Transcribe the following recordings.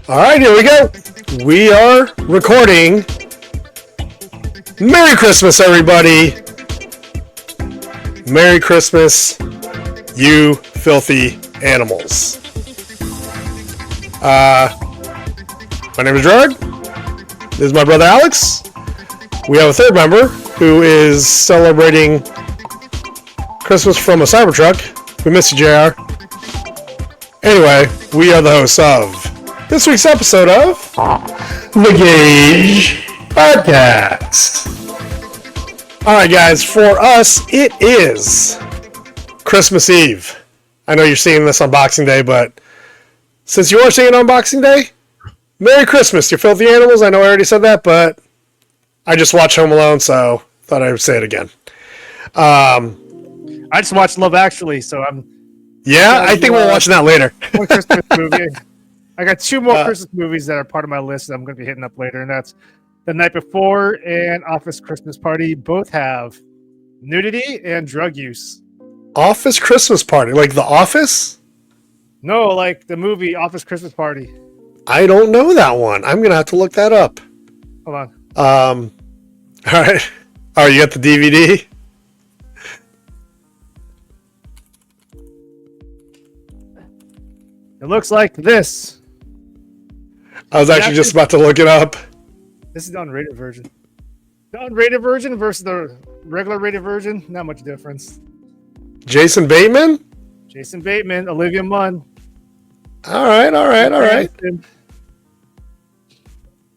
All right, here we go. We are recording. Merry Christmas, everybody. Merry Christmas, you filthy animals. My name is Gerard. This is my brother Alex. We have a third member who is celebrating Christmas from a Cybertruck. We miss you, JR. Anyway, we are the hosts of this week's episode of the GAJ Podcast. Alright guys, for us, it is Christmas Eve. I know you're seeing this on Boxing Day, but since you are seeing it on Boxing Day, Merry Christmas, you filthy animals. I know I already said that, but I just watched Home Alone, so thought I would say it again. I just watched Love Actually, so I'm... Yeah, I think we're watching that later. One Christmas movie. I got two more Christmas movies that are part of my list that I'm going to be hitting up later, and that's The Night Before and Office Christmas Party. Both have nudity and drug use. Office Christmas Party? Like The Office? No, like the movie Office Christmas Party. I don't know that one. I'm going to have to look that up. Hold on. All right. Oh, you got the DVD? It looks like this. I was actually just about to look it up. This is the unrated version. The unrated version versus the regular rated version, not much difference. Jason Bateman? Jason Bateman, Olivia Munn. All right.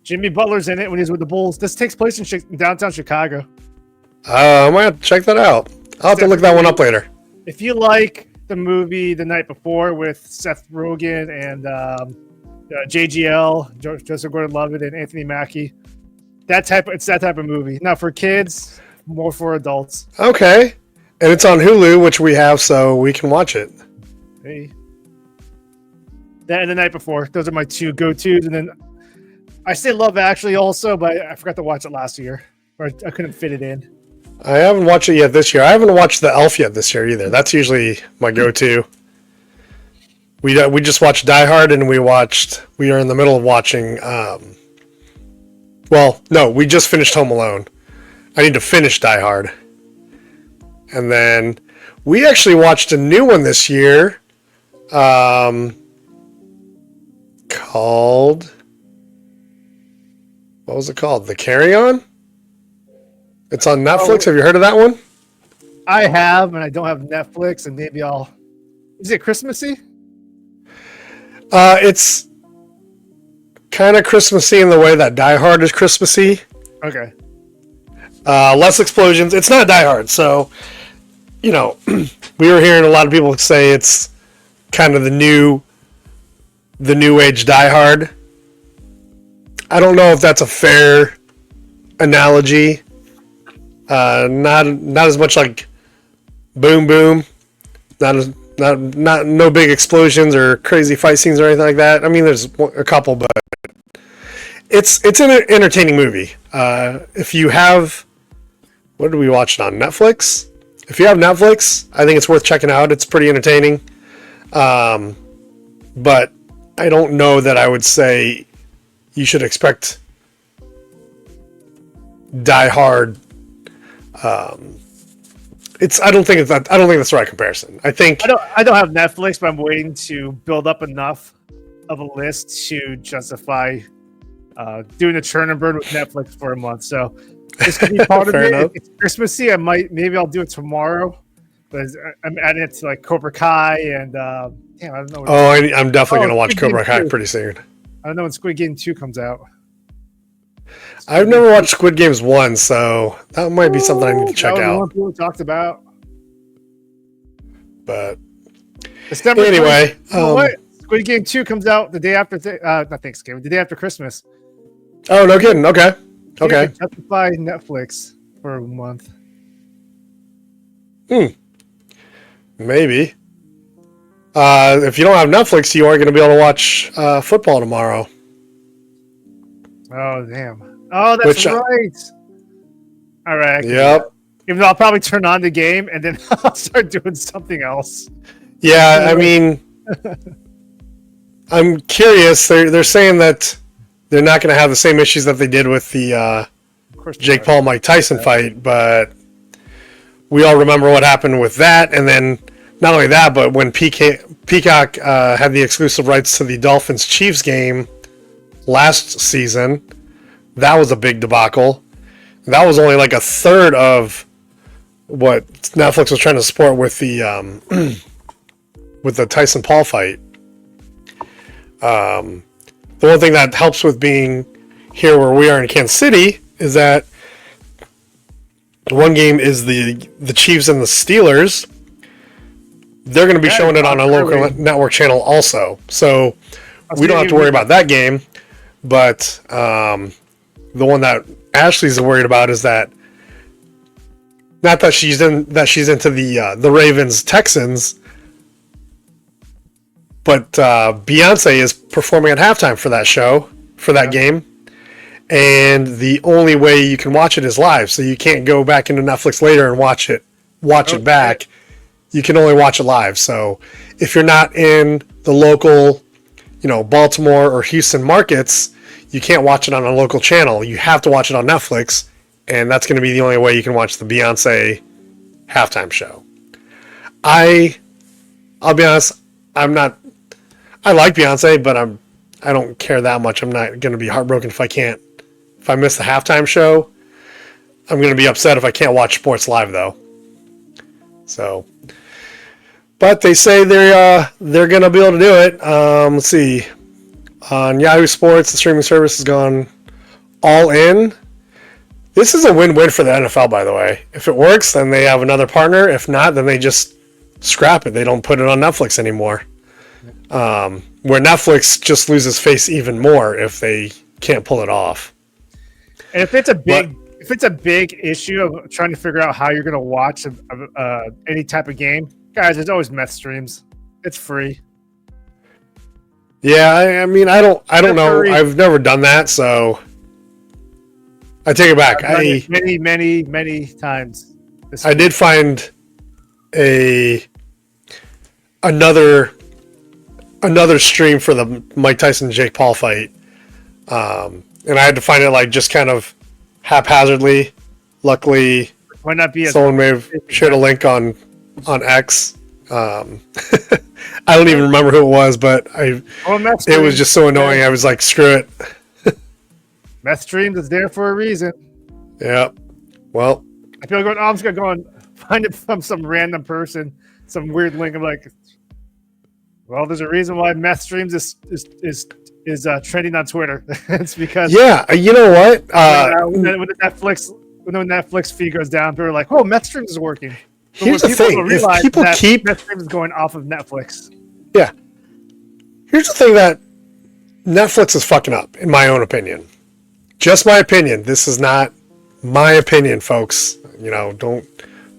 Jimmy Butler's in it when he's with the Bulls. This takes place in downtown Chicago. I might have to check that out. I'll have to look that one up later. If you like the movie The Night Before with Seth Rogen and JGL, Joseph Gordon-Levitt, and Anthony Mackie, it's that type of movie. Not for kids, more for adults. Okay. And it's on Hulu, which we have, so we can watch it. Hey. That and The Night Before. Those are my two go-tos. And then I say Love Actually also, but I forgot to watch it last year. Or I couldn't fit it in. I haven't watched it yet this year. I haven't watched The Elf yet this year either. That's usually my go-to. We just watched Die Hard, and we are in the middle of watching... we just finished Home Alone. I need to finish Die Hard. And then we actually watched a new one this year called... What was it called? The Carry-On? It's on Netflix. Have you heard of that one? I have, and I don't have Netflix, and maybe I'll... Is it Christmassy? It's kind of Christmassy in the way that Die Hard is Christmassy. Okay. Less explosions. It's not Die Hard, so, we were hearing a lot of people say it's kind of the new age Die Hard. I don't know if that's a fair analogy. Not as much like Boom Boom. Not no big explosions or crazy fight scenes or anything like that. I mean, there's a couple, but it's an entertaining movie. If you have, what did we watch it on? Netflix? If you have Netflix, I think it's worth checking out. It's pretty entertaining. But I don't know that I would say you should expect Die Hard. I don't think that's the right comparison. I don't have Netflix, but I'm waiting to build up enough of a list to justify doing a churn and burn with Netflix for a month. So this could be part of it. Enough. It's Christmassy. Maybe I'll do it tomorrow. But I'm adding it to like Cobra Kai and I don't know. I'm definitely gonna watch Cobra Kai pretty soon. I don't know when Squid Game 2 comes out. I've never watched Squid Games 1, so that might be something I need to check out. People talked about. But anyway, Squid Game 2 comes out the day after not Thanksgiving, the day after Christmas. Oh, no kidding. Okay. Justify Netflix for a month. Maybe. If you don't have Netflix, you are going to be able to watch football tomorrow. Oh, damn. Oh, that's right. All right. Yep. Even though I'll probably turn on the game and then I'll start doing something else. Yeah, I mean, I'm curious. They're saying that they're not going to have the same issues that they did with the Jake Paul Mike Tyson fight, but we all remember what happened with that. And then not only that, but when Peacock had the exclusive rights to the Dolphins Chiefs game last season, that was a big debacle. That was only like a third of what Netflix was trying to support with the with the Tyson Paul fight. The one thing that helps with being here where we are in Kansas City is that one game is the Chiefs and the Steelers. They're going to be showing it on a local network channel also. So we don't have to worry about that game. But the one that Ashley's worried about is that not that she's into the Ravens Texans, but Beyonce is performing at halftime for that show, for that game. And the only way you can watch it is live. So you can't go back into Netflix later and watch it back. You can only watch it live. So if you're not in the local, Baltimore or Houston markets, you can't watch it on a local channel. You have to watch it on Netflix. And that's going to be the only way you can watch the Beyonce halftime show. I'll be honest, I like Beyonce, but I don't care that much. I'm not going to be heartbroken if I miss the halftime show. I'm going to be upset if I can't watch sports live though. So, but they say they're going to be able to do it. Let's see. On Yahoo Sports, the streaming service has gone all in. This is a win-win for the NFL, by the way. If it works, then they have another partner. If not, then they just scrap it. They don't put it on Netflix anymore. Where Netflix just loses face even more if they can't pull it off. And if it's a big issue of trying to figure out how you're going to watch any type of game, guys, there's always meth streams. It's free. Yeah, I mean, I don't know. Free. I've never done that, so I take it back. Many times. I did find another stream for the Mike Tyson Jake Paul fight, and I had to find it just kind of haphazardly. Luckily, might not be someone may have shared a link on X. I don't even remember who it was, but it was just so annoying. I was like, screw it. Meth streams is there for a reason. Yeah. Well, I feel like I'm just gonna go and find it from some random person, some weird link. I'm like, well, there's a reason why meth streams is trending on Twitter. It's because you know what? When the Netflix feed goes down, they're like, oh, meth streams is working. But here's the thing: if people keep meth streams going off of Netflix, here's the thing that Netflix is fucking up, in my own opinion. Just my opinion. This is not my opinion, folks. Don't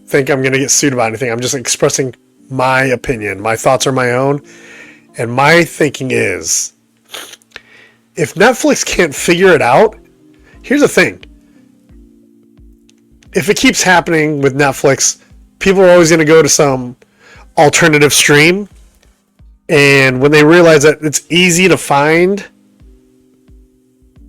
think I'm going to get sued about anything. I'm just expressing my opinion. My thoughts are my own. And my thinking is, if Netflix can't figure it out, here's the thing. If it keeps happening with Netflix, people are always going to go to some alternative stream. And when they realize that it's easy to find,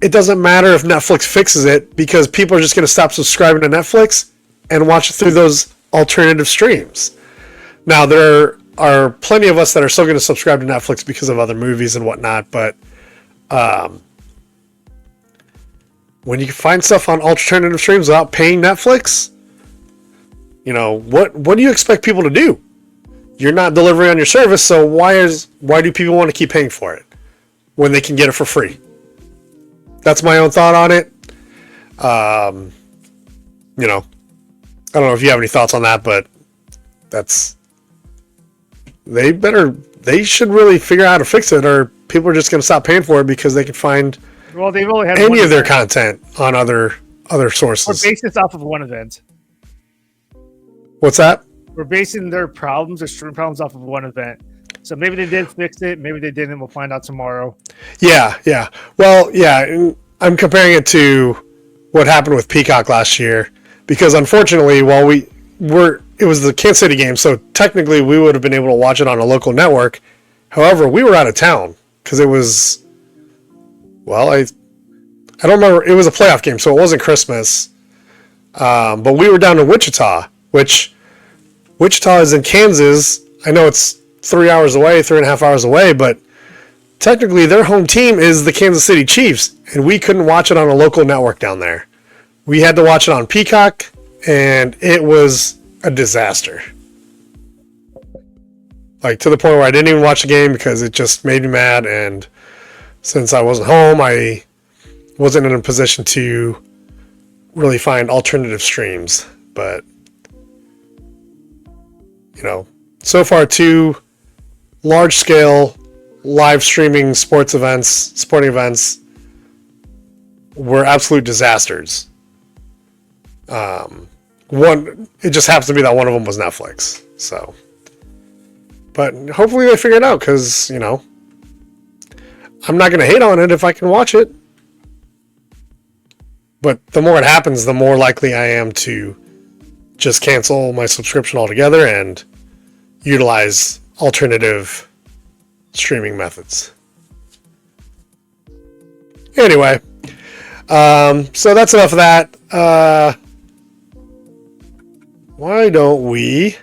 it doesn't matter if Netflix fixes it, because people are just going to stop subscribing to Netflix and watch it through those alternative streams. Now, there are plenty of us that are still going to subscribe to Netflix because of other movies and whatnot, but when you can find stuff on alternative streams without paying Netflix, what do you expect people to do? You're not delivering on your service, so why do people want to keep paying for it when they can get it for free? That's my own thought on it. I don't know if you have any thoughts on that, but they should really figure out how to fix it, or people are just going to stop paying for it because they can find they've only had any of their content on other sources. We're basing this off of one event. What's that? We're basing their stream problems off of one event. So maybe they did fix it, maybe they didn't. We'll find out tomorrow. Yeah. Well, I'm comparing it to what happened with Peacock last year, because unfortunately, while it was the Kansas City game, so technically we would have been able to watch it on a local network. However, we were out of town because it was, well, I don't remember. It was a playoff game, so it wasn't Christmas. But we were down in Wichita, which Wichita is in Kansas. I know it's 3 hours away, 3.5 hours away, but technically their home team is the Kansas City Chiefs, and we couldn't watch it on a local network down there. We had to watch it on Peacock, and it was a disaster. Like, to the point where I didn't even watch the game because it just made me mad, and since I wasn't home, I wasn't in a position to really find alternative streams. But, you know, so far 2 large-scale live streaming sporting events were absolute disasters. It just happens to be that one of them was Netflix. So, but hopefully they figure it out, because, you know, I'm not going to hate on it if I can watch it. But the more it happens, the more likely I am to just cancel my subscription altogether and utilize alternative streaming methods. Anyway, so that's enough of that. Why don't we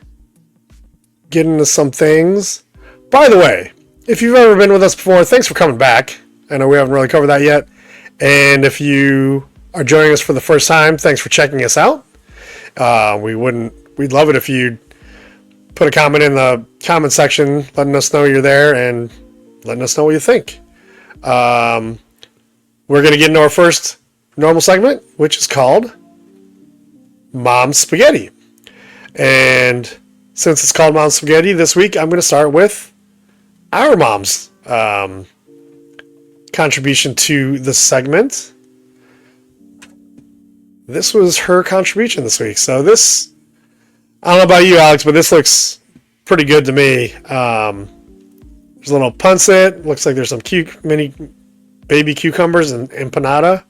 get into some things? By the way, if you've ever been with us before, thanks for coming back. I know we haven't really covered that yet. And if you are joining us for the first time, thanks for checking us out. We'd love it if you'd put a comment in the comment section letting us know you're there and letting us know what you think. We're going to get into our first normal segment, which is called Mom's Spaghetti. And since it's called Mom's Spaghetti, this week I'm going to start with our mom's contribution to the segment. This was her contribution this week. So this, I don't know about you, Alex, but this looks pretty good to me. There's a little pancit. Looks like there's some mini baby cucumbers and empanada.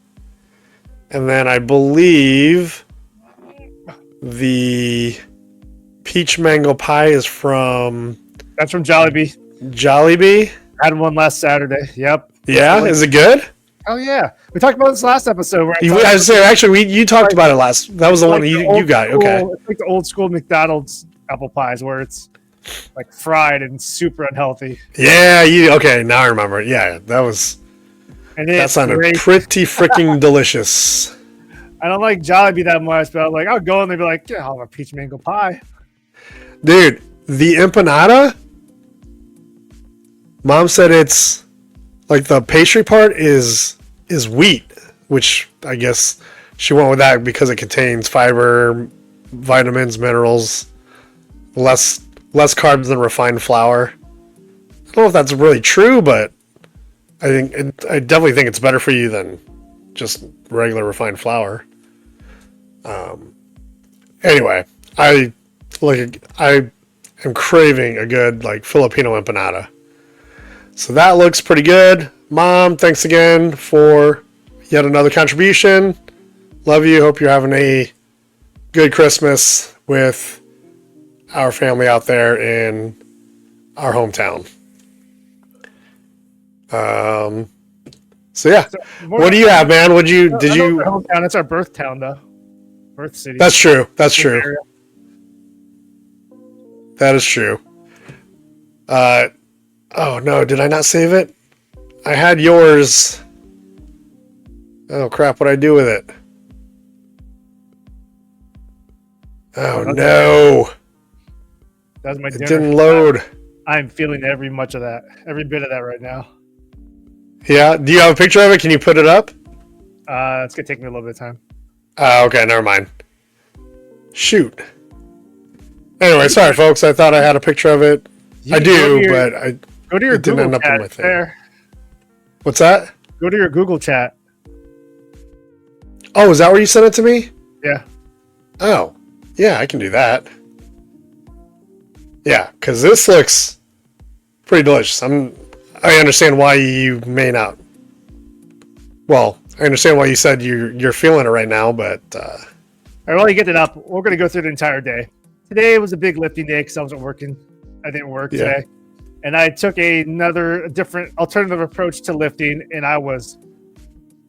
And then I believe the peach mango pie is from... That's from Jollibee. Jollibee? I had one last Saturday. Yep. Yeah? Is it good? Oh, yeah. We talked about this last episode. Where you talked about it last. That was the one you got. School, okay. It's like the old school McDonald's apple pies where it's like fried and super unhealthy. Yeah. Okay. Now I remember. Yeah. That sounded pretty freaking delicious. I don't like Jollibee that much, but I'll go and they'd be like, yeah, I'll have a peach mango pie. Dude, the empanada, Mom said it's like the pastry part is wheat, which I guess she went with that because it contains fiber, vitamins, minerals, less carbs than refined flour. I don't know if that's really true, but I definitely think it's better for you than just regular refined flour. Anyway, I am craving a good Filipino empanada. So that looks pretty good. Mom, thanks again for yet another contribution. Love you. Hope you're having a good Christmas with our family out there in our hometown. So yeah, what do you have, man? Did you? Hometown. It's our birth town, though. Birth city. That's true. That is true. Oh no, did I not save it? I had yours. Oh crap, what'd I do with it? Oh no. That was my dinner. It didn't load. I'm feeling every bit of that right now. Yeah, do you have a picture of it? Can you put it up? It's gonna take me a little bit of time. Okay, never mind. Shoot. Anyway, sorry folks, I thought I had a picture of it. I do, but I go to your it didn't Google end up chat in my thing. there. What's that? Go to your Google chat. Oh, is that where you sent it to me? Yeah. Oh, yeah, I can do that. Yeah, because this looks pretty delicious. I understand why you may not. Well, I understand why you said you're feeling it right now, but. I really get it up. We're going to go through the entire day. Today was a big lifting day because I wasn't working. I didn't work today. and I took a different alternative approach to lifting, and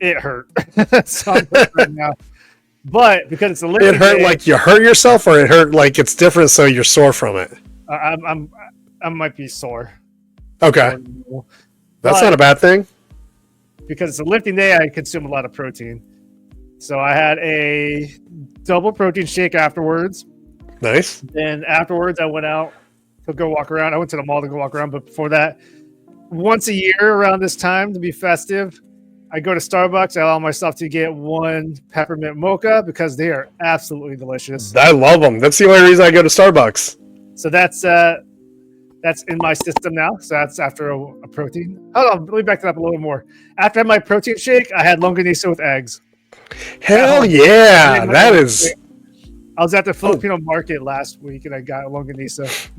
it hurt. So I'm hurt right now. But because it's a lifting It hurt day, like you hurt yourself, or it hurt like it's different, so you're sore from it. I might be sore. Okay, that's not a bad thing. Because it's a lifting day, I consume a lot of protein. So I had a double protein shake afterwards. Nice. Then afterwards, I went out to go walk around. I went to the mall to go walk around. But before that, once a year around this time to be festive, I go to Starbucks. I allow myself to get one peppermint mocha because they are absolutely delicious. I love them. That's the only reason I go to Starbucks. So that's in my system now. So that's after a protein. Hold on, let me back that up a little more. After I had my protein shake, I had longanisa with eggs. Hell yeah, that is. I was at the Filipino market last week and I got longanisa.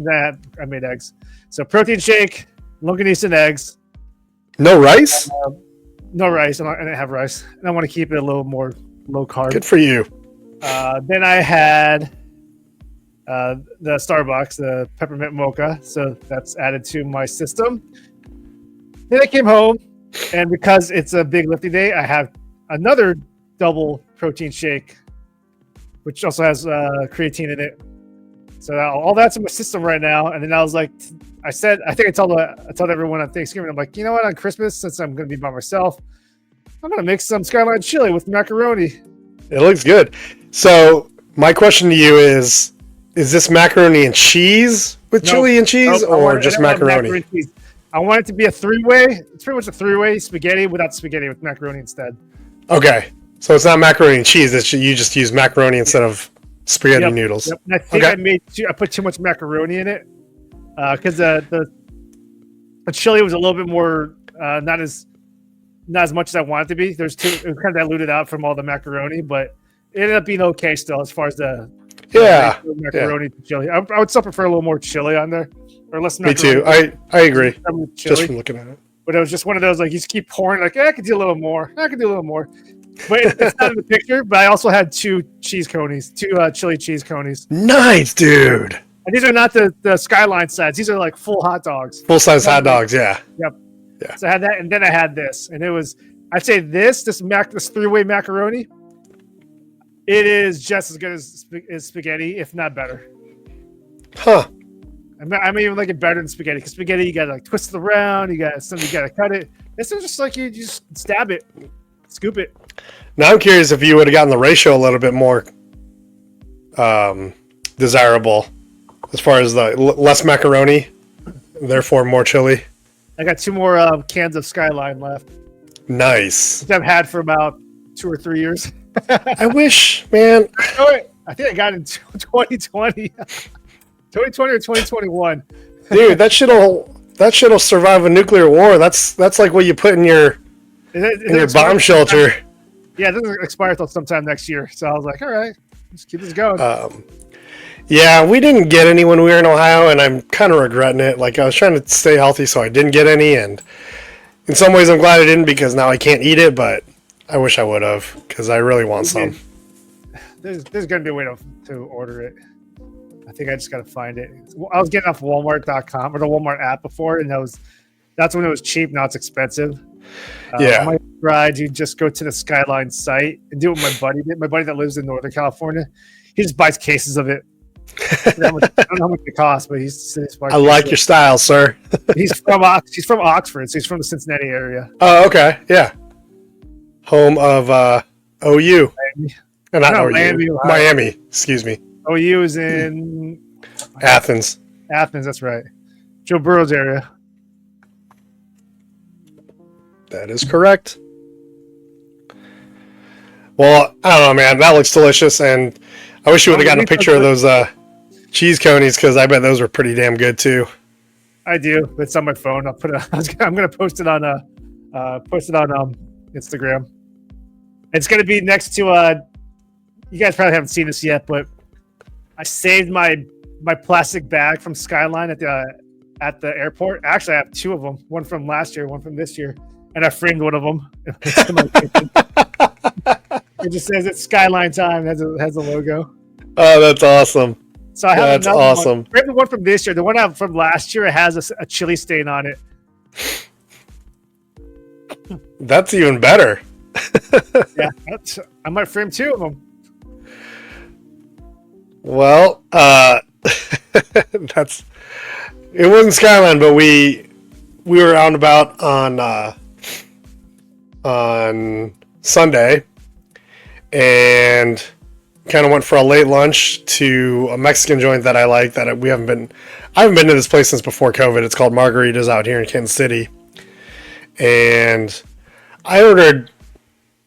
I made eggs. So protein shake, longanisa and eggs. No rice? No rice. I didn't have rice. And I want to keep it a little more low carb. Good for you. Then I had the Starbucks, the peppermint mocha. So that's added to my system. Then I came home, and because it's a big lifting day, I have another double protein shake, which also has creatine in it. So all that's in my system right now. And then I was like, I think I told everyone on Thanksgiving, I'm like, you know what, on Christmas, since I'm going to be by myself, I'm going to make some Skyline chili with macaroni. It looks good. So my question to you is this macaroni and cheese with chili and cheese, or just macaroni? I want it to be a three-way. It's pretty much a three-way spaghetti without spaghetti, with macaroni instead. Okay. So it's not macaroni and cheese. You just use macaroni instead of spaghetti noodles. Yep. And I think I put too much macaroni in it because the chili was a little bit more not as much as I wanted it to be. It was kind of diluted out from all the macaroni, but it ended up being okay still as far as the macaroni chili. I would still prefer a little more chili on there, or less macaroni. Me too. I agree. Just from looking at it. But it was just one of those, like, you just keep pouring, like, I could do a little more. I could do a little more. But it's not in the picture. But I also had two chili cheese conies. Nice, dude. And these are not the Skyline sides. These are like full hot dogs. Full size hot dogs, yeah. Yep. Yeah. So I had that, and then I had this, and it was, I'd say this three-way macaroni, it is just as good as spaghetti, if not better. Huh. I may even like it better than spaghetti, because spaghetti, you got to like twist it around, you got to cut it. This is just like you just stab it, scoop it. Now I'm curious if you would have gotten the ratio a little bit more desirable, as far as the less macaroni, therefore more chili. I got 2 more cans of Skyline left. Nice. Which I've had for about 2 or 3 years. I wish, man. I think I got it in 2020. 2020 or 2021. Dude, that shit'll survive a nuclear war. That's like what you put in your bomb shelter. Yeah, it doesn't expire until sometime next year. So I was like, all right, let's keep this going. Yeah, we didn't get any when we were in Ohio, and I'm kind of regretting it. Like, I was trying to stay healthy, so I didn't get any, and in some ways I'm glad I didn't, because now I can't eat it, but I wish I would have, because I really want some. There's going to be a way to order it. I think I just got to find it. I was getting off Walmart.com or the Walmart app before, and that's when it was cheap. Now it's expensive. I might try to just go to the Skyline site and do what my buddy did. My buddy that lives in Northern California, he just buys cases of it. I don't know how much it costs, but I like your style, sir. He's from Oxford, so he's from the Cincinnati area. Oh, okay, yeah. Home of OU. Miami. Excuse me. OU is in Athens. Athens, that's right. Joe Burrow's area. That is correct. Well, I don't know, man. That looks delicious, and I wish you would have gotten a picture of those cheese conies, because I bet those were pretty damn good too. I do. It's on my phone. I'm gonna post it on Instagram. It's gonna be next to you guys probably haven't seen this yet, but I saved my plastic bag from Skyline at the airport. Actually, I have 2 of them. One from last year, one from this year, and I framed one of them. It just says it's Skyline time. Has a logo. Oh, that's awesome. So I have That's another awesome. one. I have the one from this year. The one I have from last year, it has a chili stain on it. That's even better. Yeah, I might frame 2 of them. Well, that's it wasn't Skyline, but we were out and about on Sunday and kind of went for a late lunch to a Mexican joint that I like that I haven't been to this place since before COVID. It's called Margaritas out here in Kansas City. And I ordered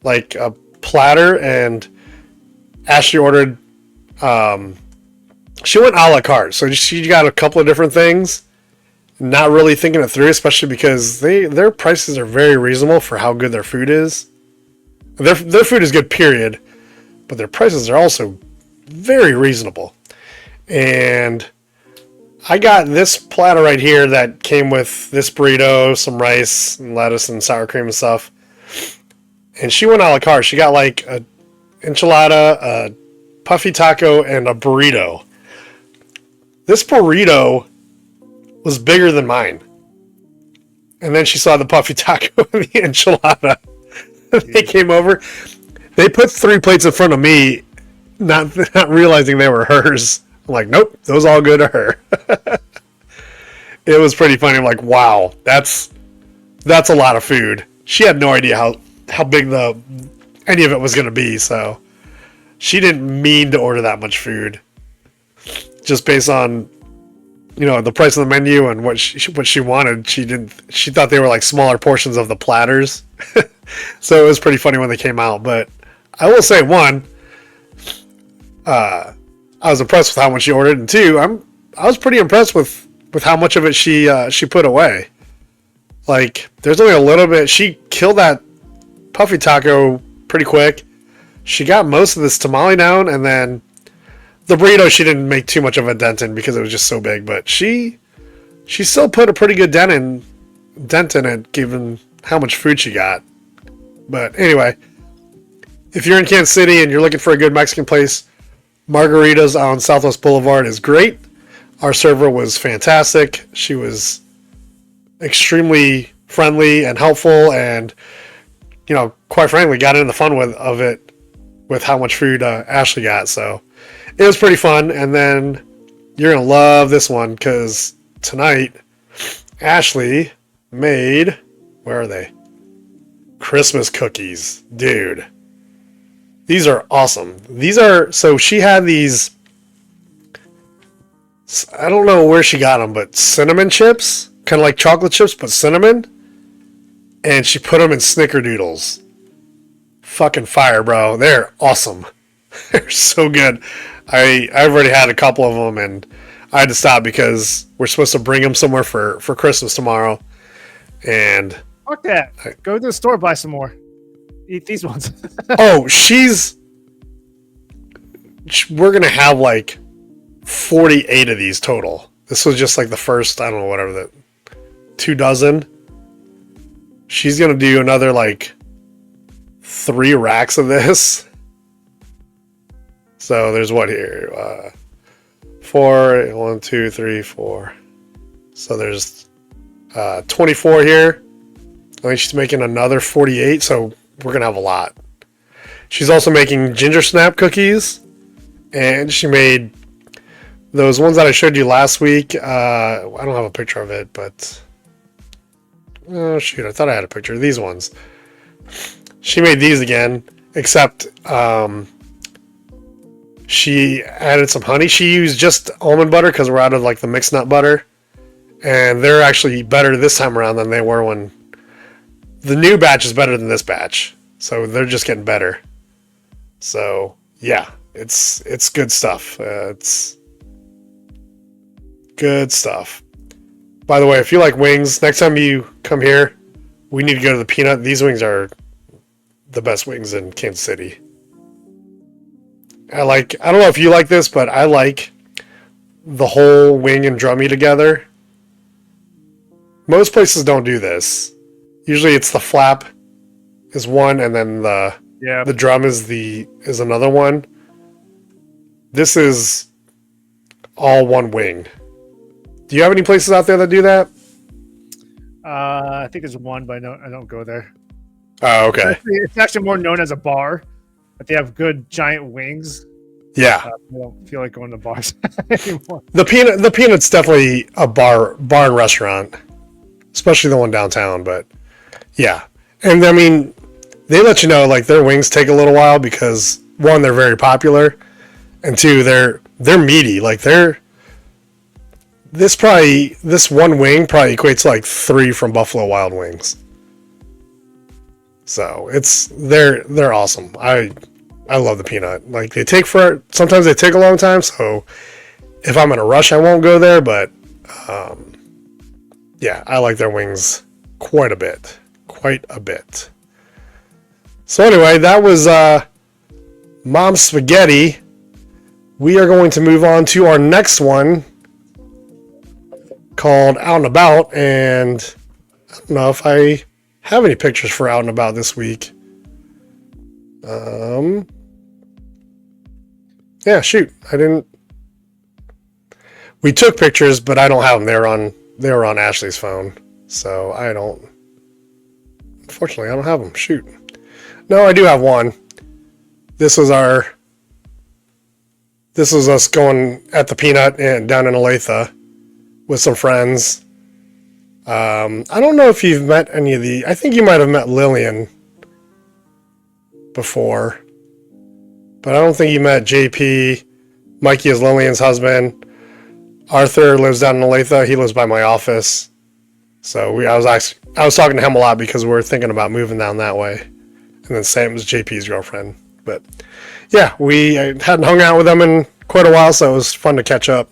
like a platter and Ashley ordered she went a la carte. So she got a couple of different things, not really thinking it through, especially because their prices are very reasonable for how good their food is. Their food is good, period. But their prices are also very reasonable. And I got this platter right here that came with this burrito, some rice and lettuce and sour cream and stuff. And she went a la carte. She got like a enchilada, a puffy taco, and a burrito. This burrito was bigger than mine. And then she saw the puffy taco and the enchilada. They came over. They put 3 plates in front of me, not realizing they were hers. I'm like, nope, those all go to her. It was pretty funny. I'm like, wow, that's a lot of food. She had no idea how big any of it was going to be, so she didn't mean to order that much food. Just based on, the price of the menu and what she wanted, she thought they were like smaller portions of the platters. So it was pretty funny when they came out, but I will say, 1, I was impressed with how much she ordered, and 2, I was pretty impressed with how much of it she put away. Like, there's only a little bit. She killed that puffy taco pretty quick. She got most of this tamale down, and then the burrito she didn't make too much of a dent in because it was just so big. But she still put a pretty good dent in it, given how much food she got. But anyway, if you're in Kansas City and you're looking for a good Mexican place, Margaritas on Southwest Boulevard is great. Our server was fantastic. She was extremely friendly and helpful, and quite frankly, got in the fun of it with how much food Ashley got. So it was pretty fun. And then you're gonna love this one because tonight Ashley made, where are they? Christmas cookies, dude. These are awesome. So she had these, I don't know where she got them, but cinnamon chips, kind of like chocolate chips, but cinnamon. And she put them in snickerdoodles. Fucking fire, bro. They're awesome. They're so good. I've already had a couple of them, and I had to stop because we're supposed to bring them somewhere for Christmas tomorrow. And fuck that. Go to the store, buy some more. Eat these ones. Oh, we're going to have like 48 of these total. This was just like the first, I don't know, whatever, 2 dozen. She's going to do another like 3 racks of this. So there's what here? 4, 1, 2, 3, 4. So there's 24 here. I think she's making another 48, so we're going to have a lot. She's also making ginger snap cookies, and she made those ones that I showed you last week. I don't have a picture of it, but oh shoot, I thought I had a picture of these ones. She made these again, except she added some honey. She used just almond butter because we're out of like the mixed nut butter, and they're actually better this time around than they were when the new batch is better than this batch. So they're just getting better. So yeah, it's good stuff. It's good stuff. By the way, if you like wings, next time you come here, we need to go to the Peanut. These wings are the best wings in Kansas City. I don't know if you like this, but I like the whole wing and drummy together. Most places don't do this. Usually it's the flap is one, and then the drum is another one. This is all one wing. Do you have any places out there that do that? I think there's one, but I don't go there. Oh, okay. It's actually more known as a bar, but they have good giant wings. Yeah. I don't feel like going to bars anymore. The Peanut's definitely a bar and restaurant, especially the one downtown. But yeah, and I mean, they let you know like their wings take a little while because one, they're very popular, and two, they're meaty. Like this one wing probably equates to like 3 from Buffalo Wild Wings. So they're awesome. I love the Peanut. Like sometimes they take a long time. So if I'm in a rush, I won't go there. But yeah, I like their wings quite a bit. So anyway, that was Mom's Spaghetti. We are going to move on to our next one called Out and About. And I don't know if I have any pictures for Out and About this week. Yeah, shoot. I didn't. We took pictures, but I don't have them. They were on Ashley's phone. So I don't. Unfortunately, I don't have them. Shoot. No, I do have one. This was us going at the Peanut and down in Olathe with some friends. I don't know if you've met any of I think you might have met Lillian before, but I don't think you met JP. Mikey is Lillian's husband. Arthur lives down in Olathe. He lives by my office. So I was talking to him a lot because we were thinking about moving down that way. And then Sam was JP's girlfriend. But yeah, I hadn't hung out with them in quite a while, so it was fun to catch up.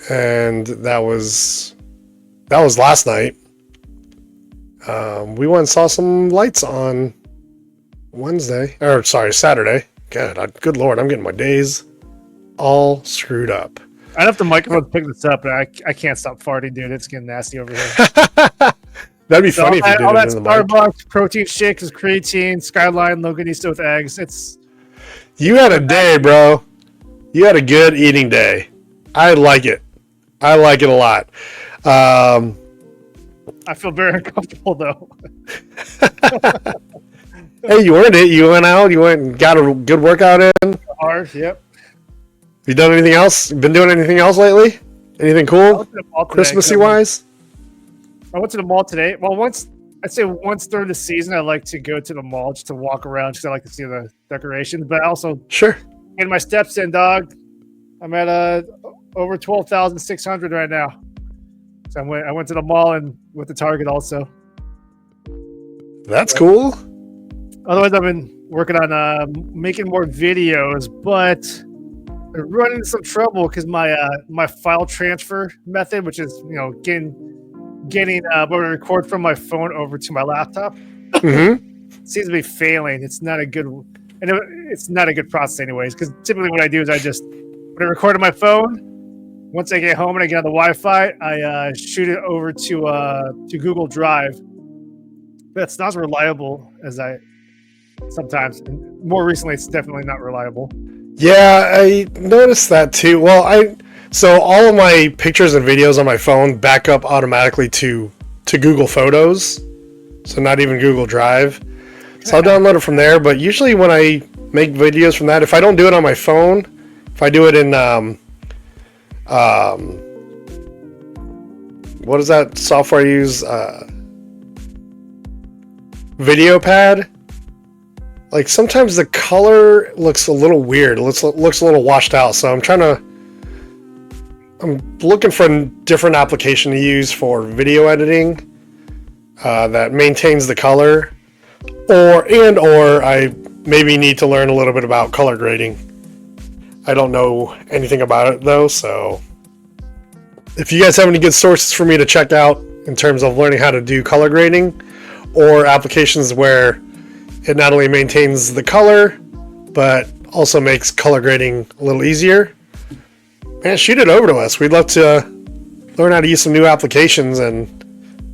And that was last night. We went and saw some lights on Saturday. Good Lord, I'm getting my days all screwed up. I don't know if the microphone pick this up, but I can't stop farting, dude. It's getting nasty over here. That'd be funny if you did all it that in the mic. Starbucks protein shakes with creatine, Skyline, Loganista with eggs. You had a day, bro. You had a good eating day. I like it. I like it a lot. I feel very uncomfortable though. Hey, you earned it. You went out. You went and got a good workout in. Hard, yep. You done anything else? Been doing anything else lately? Anything cool? Christmassy wise? I went to the mall today. Well, once during the season, I like to go to the mall just to walk around because I like to see the decorations. But I also getting my steps in, dog. I'm at over 12,600 right now. So I went to the mall and went to Target also. That's cool. Otherwise, I've been working on making more videos, but I run into some trouble because my file transfer method, which is getting what I record from my phone over to my laptop, seems to be failing. It's not a good process, anyways. Because typically, what I do is when I record on my phone, once I get home and I get on the Wi-Fi, I shoot it over to Google Drive. But it's not as reliable as I sometimes. And more recently, it's definitely not reliable. Yeah, I noticed that too. Well, so all of my pictures and videos on my phone back up automatically to Google Photos, so not even Google Drive. So I'll download it from there. But usually when I make videos from that, if I don't do it on my phone, if I do it in what is that software I use? VideoPad. Like sometimes the color looks a little weird. It looks a little washed out. So I'm looking for a different application to use for video editing that maintains the color, or I maybe need to learn a little bit about color grading. I don't know anything about it though, so if you guys have any good sources for me to check out in terms of learning how to do color grading or applications where it not only maintains the color, but also makes color grading a little easier, man, shoot it over to us. We'd love to learn how to use some new applications and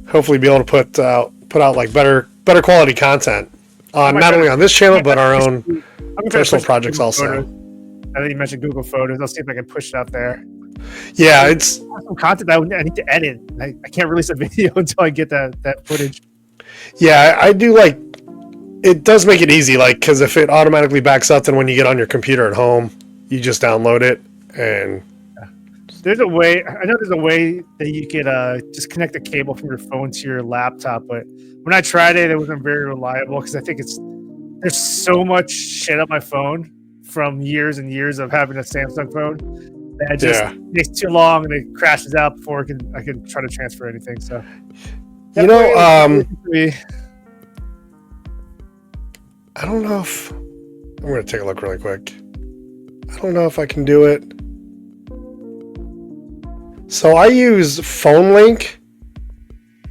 hopefully be able to put out like better quality content on not only on this channel but our own personal projects also. I think you mentioned Google Photos. I'll see if I can push it out there. Yeah, it's Some content I need to edit. I can't release a video until I get that footage. yeah. I do like. It does make it easy, like because if it automatically backs up, then when you get on your computer at home, you just download it and. There's a way. I know there's a way that you could just connect a cable from your phone to your laptop, but when I tried it, it wasn't very reliable because I think there's so much shit on my phone from years and years of having a Samsung phone that it just takes too long and it crashes out before I can try to transfer anything. So, you know, I don't know if I'm going to take a look really quick. I don't know if I can do it. So I use Phone Link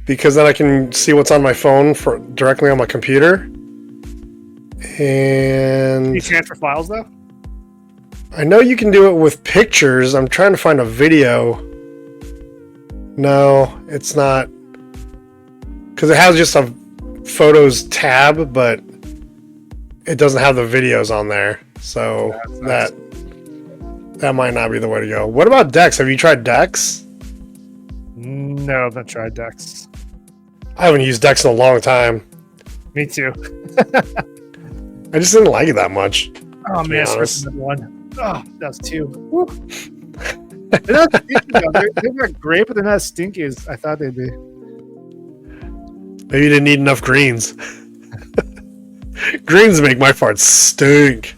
because then I can see what's on my phone directly on my computer. And can you transfer files though? I know you can do it with pictures. I'm trying to find a video. No, it's not. Because it has just a Photos tab, but it doesn't have the videos on there. So that might not be the way to go. What about Dex? Have you tried Dex? No, I've not tried Dex. I haven't used Dex in a long time. Me too. I just didn't like it that much. Oh man, that's one. Oh, that was two. They're not stinky, they're not great, but they're not as stinky as I thought they'd be. Maybe you didn't eat enough greens. Greens make my farts stink.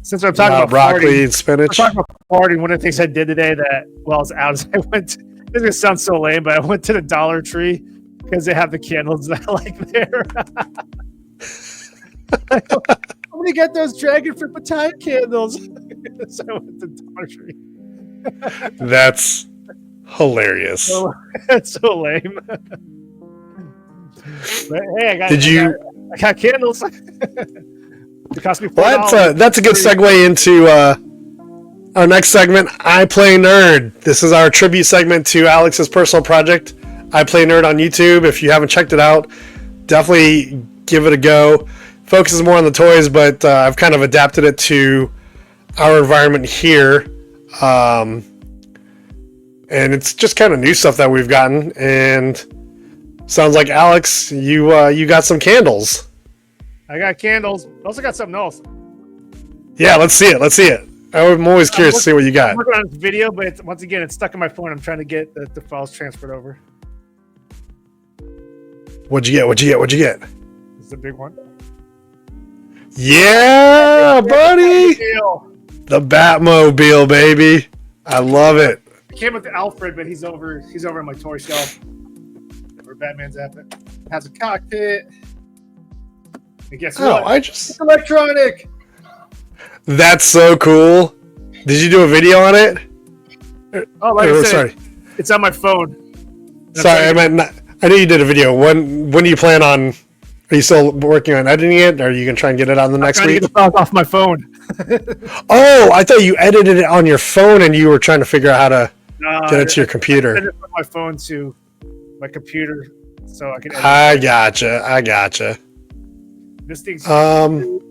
Since I'm talking about broccoli farting, and spinach. I'm talking about farting. One of the things I did today that while I was out is I went. This is gonna sound so lame, but I went to the Dollar Tree because they have the candles that I like there. I'm gonna get those dragon fruit battalion candles. So I went to Dollar Tree. That's hilarious. That's so lame. But hey, I got candles. It cost me $4. Well, that's a good segue into our next segment, I Play Nerd. This is our tribute segment to Alex's personal project, I Play Nerd on YouTube. If you haven't checked it out, definitely give it a go. Focuses more on the toys, but I've kind of adapted it to our environment here. And it's just kind of new stuff that we've gotten. And sounds like, Alex, you got some candles. I got candles. I also got something else. Yeah, let's see it. I'm always curious to see what you got. I'm working on this video, but it's stuck in my phone. I'm trying to get the files transferred over. What'd you get? This is a big one. Yeah, buddy. The Batmobile, baby. I love it. It came with the Alfred, but he's over on my toy shelf. Where Batman's at. It has a cockpit. And guess what? It's electronic. That's so cool. Did you do a video on it? Oh, like I said, it's on my phone. Sorry, I knew you did a video. When do you plan on? Are you still working on editing it? Or are you gonna try and get it on the next week? I'm trying to get the files off my phone. Oh, I thought you edited it on your phone and you were trying to figure out how to get it to your computer. I sent it from my phone to my computer so I can edit. I gotcha. This thing's and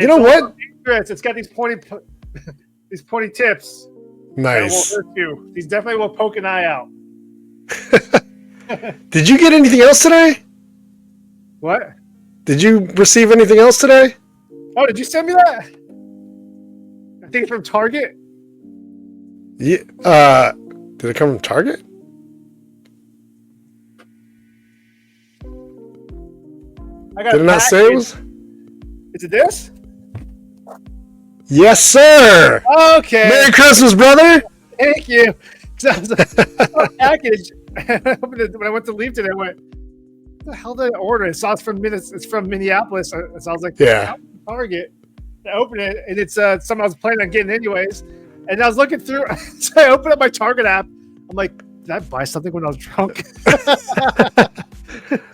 you know what? It's got these pointy tips. Nice. That will hurt you. These definitely will poke an eye out. Did you get anything else today? What? Did you receive anything else today? Oh, did you send me that? I think from Target. Yeah. Did it come from Target? Did it not say it was? Is it this? Yes, sir. Okay. Merry Christmas, brother. Thank you. So I was like, package. When I went to leave today, I went, what the hell did I order? It saw it's from Minneapolis. So I was like, yeah. Target. I opened it, and it's something I was planning on getting anyways. And I was looking through, so I opened up my Target app. I'm like, did I buy something when I was drunk?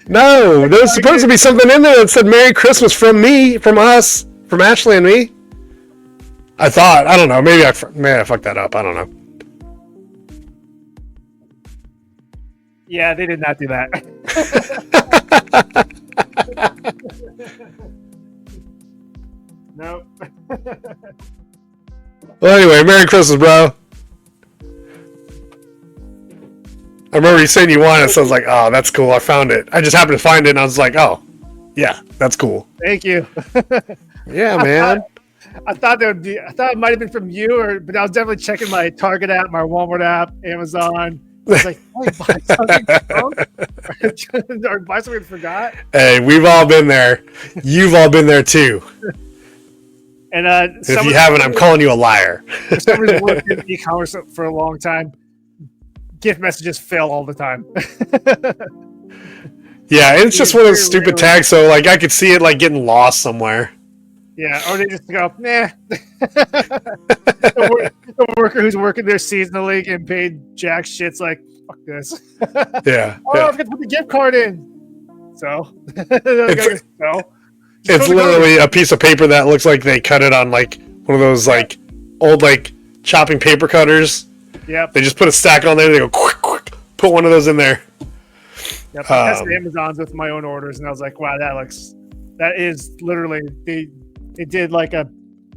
No, there was supposed to be something in there that said Merry Christmas from me, from us, from Ashley and me. I thought. I don't know. Maybe I fucked that up. I don't know. Yeah, they did not do that. Nope. Well, anyway, Merry Christmas, bro. I remember you saying you wanted it, so I was like, oh, that's cool. I found it. I just happened to find it, and I was like, oh, yeah, that's cool. Thank you. Yeah, man. I thought it might have been from you, but I was definitely checking my Target app, my Walmart app, Amazon. I was like, oh, buy something or buy something I forgot. Hey, we've all been there. You've all been there too. And if you haven't, I'm calling you a liar. For some reason, worked in e-commerce for a long time. Gift messages fail all the time. Yeah, it's just one of those stupid tags. So like, I could see it like getting lost somewhere. Yeah, or they just go, nah. The worker who's working there seasonally getting paid jack shit's like, fuck this. Yeah. Oh, I forgot to put the gift card in. So, it's literally a piece of paper that looks like they cut it on like one of those like old like chopping paper cutters. Yep. They just put a stack on there. They go quick, put one of those in there. Yep. I tested Amazon's with my own orders, and I was like, wow, that is literally they did like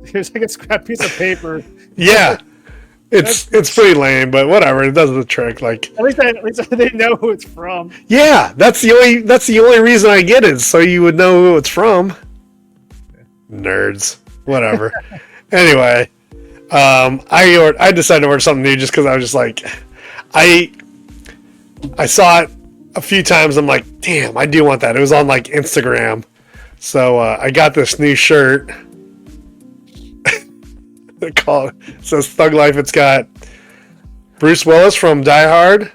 here's like a scrap piece of paper. Yeah. It's pretty lame, but whatever. It does the trick. Like at least they know who it's from. Yeah, that's the only reason I get it, so you would know who it's from. Nerds, whatever. Anyway, I decided to order something new just because I was just like, I saw it a few times. I'm like, damn, I do want that. It was on like Instagram, so I got this new shirt. It says Thug Life. It's got Bruce Willis from Die Hard,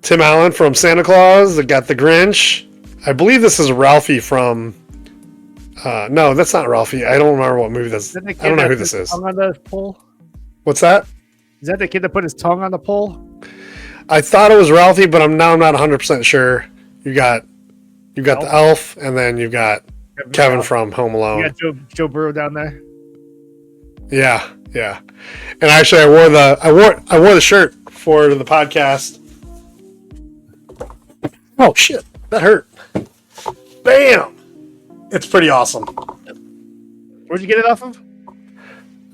Tim Allen from Santa Claus. It got the Grinch. I believe this is Ralphie from. No, that's not Ralphie. I don't remember what movie this is. I don't know who this is. Tongue on the pole? What's that? Is that the kid that put his tongue on the pole? I thought it was Ralphie, but I'm not 100% sure. You got the elf, and then you've got Kevin from Home Alone. You got Joe Burrow down there. Yeah. And actually, I wore the shirt for the podcast. Oh shit, that hurt. Bam! It's pretty awesome. Where'd you get it off of?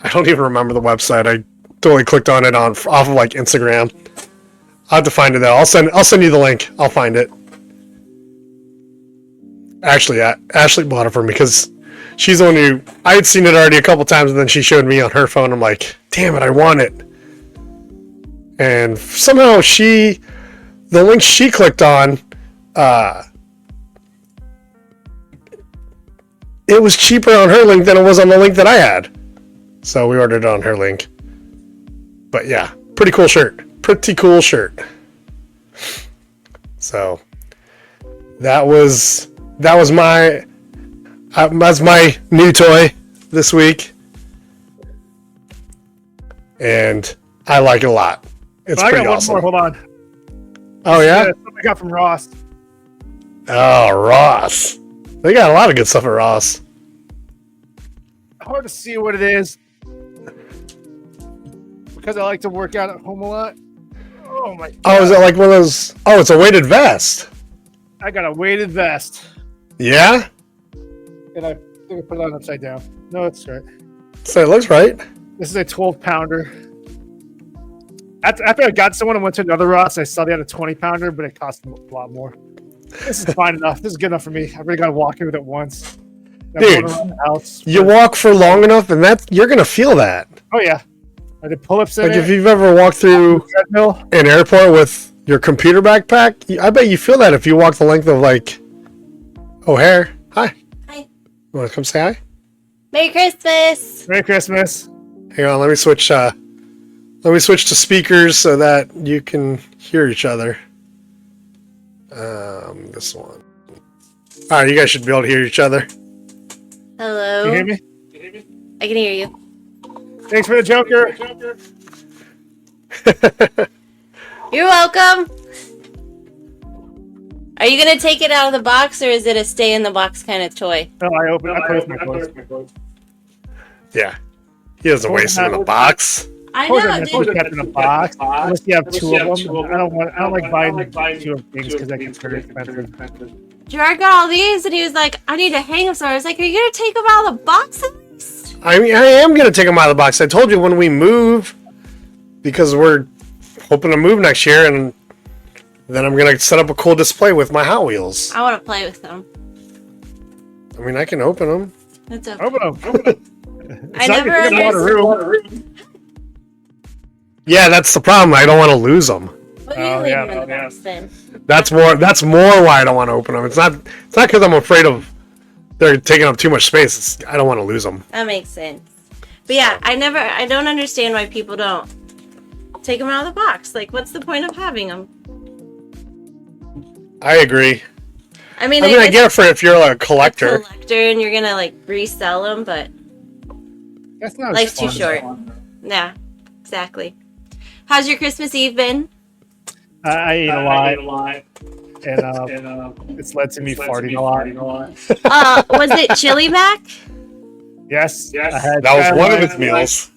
I don't even remember the website. I totally clicked on it off of like Instagram. I'll have to find it though. I'll send you the link. I'll find it. Actually, Ashley bought it for me because she's the one who I had seen it already a couple times, and then she showed me on her phone. I'm like, damn it, I want it. And somehow the link she clicked on, it was cheaper on her link than it was on the link that I had. So we ordered it on her link. But yeah, pretty cool shirt. So that was my that's my new toy this week, and I like it a lot. It's pretty awesome. One more. Hold on. Oh yeah, something I got from Ross. Oh, Ross. They got a lot of good stuff at Ross. Hard to see what it is because I like to work out at home a lot. Oh my God. Oh, is it like one of those? Oh, it's a weighted vest. I got a weighted vest. Yeah? And I think I put it on upside down. No, it's right. So it looks right. This is a 12-pounder. After I got someone and went to another Ross, I saw they had a 20-pounder, but it cost them a lot more. This is fine enough. This is good enough for me. I've already got to walk in with it once. Dude, you walk for long enough, and you're going to feel that. Oh, yeah. I did pull-ups in Like if you've ever walked through an airport with your computer backpack, I bet you feel that if you walk the length of like O'Hare. Hi. Hi. You want to come say hi? Merry Christmas. Merry Christmas. Hang on, let me switch to speakers so that you can hear each other. This one. All right, you guys should be able to hear each other. Hello. Can you hear me? I can hear you. Thanks for the Joker. You're welcome. Are you gonna take it out of the box, or is it a stay in the box kind of toy? No, I closed my clothes. Yeah. He doesn't waste it in the box. I Clothes know, are meant to be dude. kept in a box. Unless you have two of them. I don't like buying two of things because I get very expensive. Gerard got all these, and he was like, "I need to hang them somewhere." I was like, "Are you gonna take them out of the box at least?" I mean, I am gonna take them out of the box. I told you when we move, because we're hoping to move next year, and then I'm gonna set up a cool display with my Hot Wheels. I want to play with them. I mean, I can open them. It's okay. Open them. I never understood. Yeah, that's the problem. I don't want to lose them. What are you leaving in the box then? That's more why I don't want to open them. It's not because I'm afraid of they're taking up too much space. I don't want to lose them. That makes sense. But yeah, I don't understand why people don't take them out of the box. Like, what's the point of having them? I agree. I mean, I get it for if you're like a collector. And you're gonna like resell them, but That's not life's too short. Yeah, exactly. How's your Christmas Eve been? I ate a lot. And it's led to me farting a lot. Was it Chili Mac? Yes. That was one of its meals.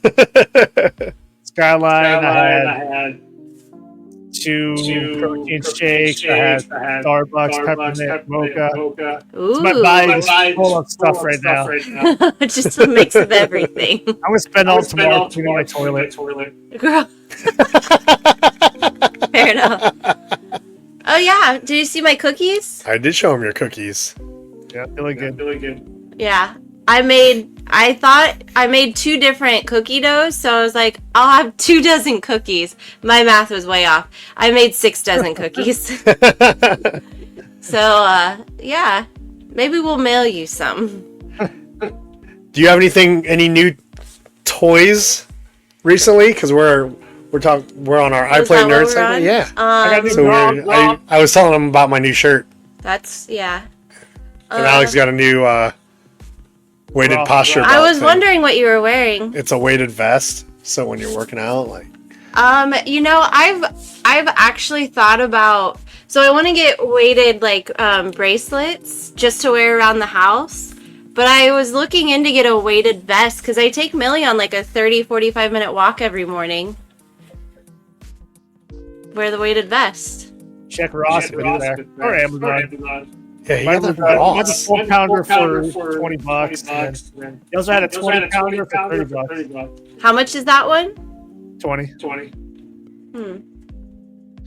Skyline. I had two protein shakes. I had Starbucks peppermint mocha. Ooh. My body is full of stuff right now. Just a mix of everything. I'm gonna spend all tomorrow cleaning my toilet. Girl. Fair enough. Oh yeah, did you see my cookies? I did show him your cookies. Yeah, really good. Yeah. I thought I made 2 different cookie doughs, so I was like, I'll have 2 dozen cookies. My math was way off. I made 6 dozen cookies. So, yeah. Maybe we'll mail you some. Do you have any new toys recently? Because we're on our I Play Nerd segment. Yeah. I was telling them about my new shirt. Yeah. And Alex got a new weighted posture belt. I was wondering what you were wearing. It's a weighted vest, so when you're working out, like. I've actually thought about. So I want to get weighted bracelets just to wear around the house. But I was looking into get a weighted vest because I take Millie on like a 30-45 minute walk every morning. Wear the weighted vest. Check Ross there. Or Amazon. Yeah, he got the Ross. He had a 4-pounder for $20. And he also had a 20-pounder for $30. How much is that one? 20.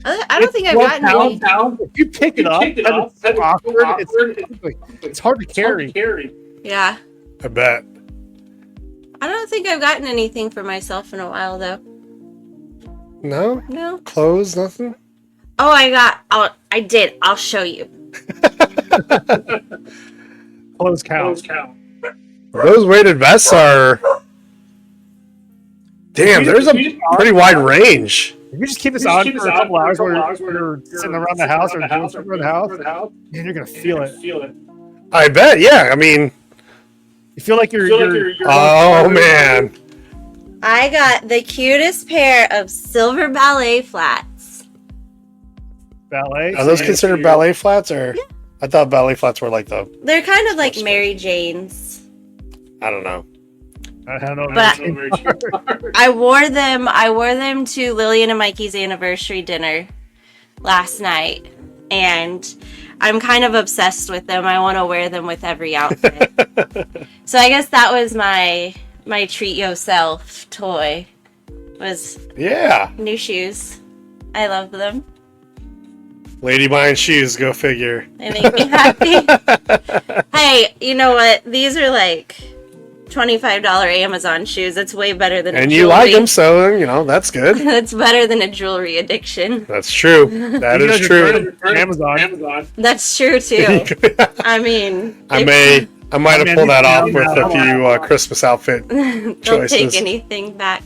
I don't think I've gotten any. If you pick it up, it's awkward. It's hard to carry. Yeah. I bet. I don't think I've gotten anything for myself in a while, though. No? No. Clothes, nothing? Oh, I did. I'll show you. Clothes count. Those weighted vests are... Damn, there's a pretty wide range. If you just keep this on for a couple hours where you're sitting around the house or doing something around the house, man, you're going to feel it. I bet, yeah. I mean... You feel like you're oh, man. I got the cutest pair of silver ballet flats. Ballet? Are those considered ballet flats? Or yeah. I thought ballet flats were like the... They're kind of like Mary Jane's. I don't know. I don't know. But I wore them to Lillian and Mikey's anniversary dinner last night. And I'm kind of obsessed with them. I want to wear them with every outfit. So I guess that was my treat yourself toy. Was new shoes. I love them. Lady buying shoes, go figure. They make me happy. Hey, you know what? These are like $25 Amazon shoes. It's way better than and you like them, so that's good. That's better than a jewelry addiction. That's true. That is true. Amazon. That's true too. I mean, I might have pulled that off with a few Christmas outfit don't choices. take anything back.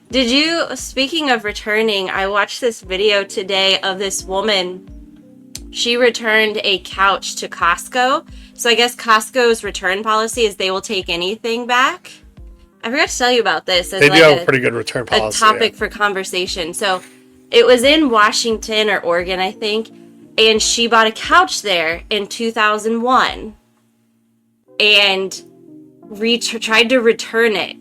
Did you? Speaking of returning, I watched this video today of this woman. She returned a couch to Costco. So I guess Costco's return policy is they will take anything back. I forgot to tell you about this. They do have a pretty good return policy. A topic for conversation. So it was in Washington or Oregon, I think. And she bought a couch there in 2001. And tried to return it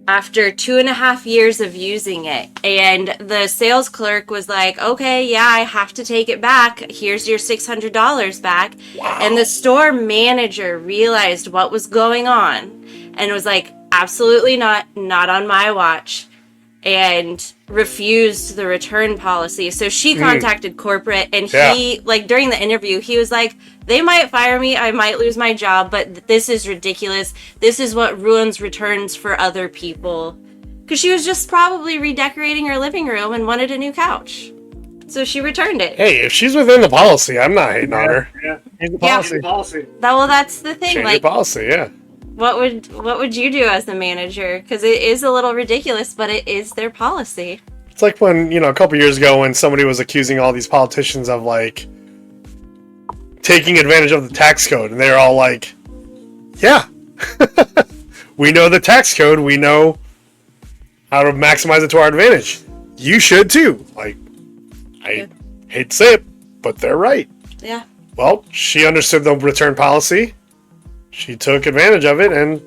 after 2.5 years of using it. And the sales clerk was like, okay, yeah, I have to take it back. Here's your $600 back. Wow. And the store manager realized what was going on and was like, absolutely not on my watch, and refused the return policy. So she contacted corporate, and he, like, during the interview, he was like, they might fire me, I might lose my job, but this is ridiculous. This is what ruins returns for other people. Because she was just probably redecorating her living room and wanted a new couch. So she returned it. Hey, if she's within the policy, I'm not hating on her. Yeah. The policy. Well, that's the thing. Change like, the policy, yeah. What would you do as the manager? Because it is a little ridiculous, but it is their policy. It's like when, a couple years ago when somebody was accusing all these politicians of, like, taking advantage of the tax code. And they're all like, yeah, we know the tax code. We know how to maximize it to our advantage. You should, too. Like, I hate to say it, but they're right. Yeah. Well, she understood the return policy. She took advantage of it, and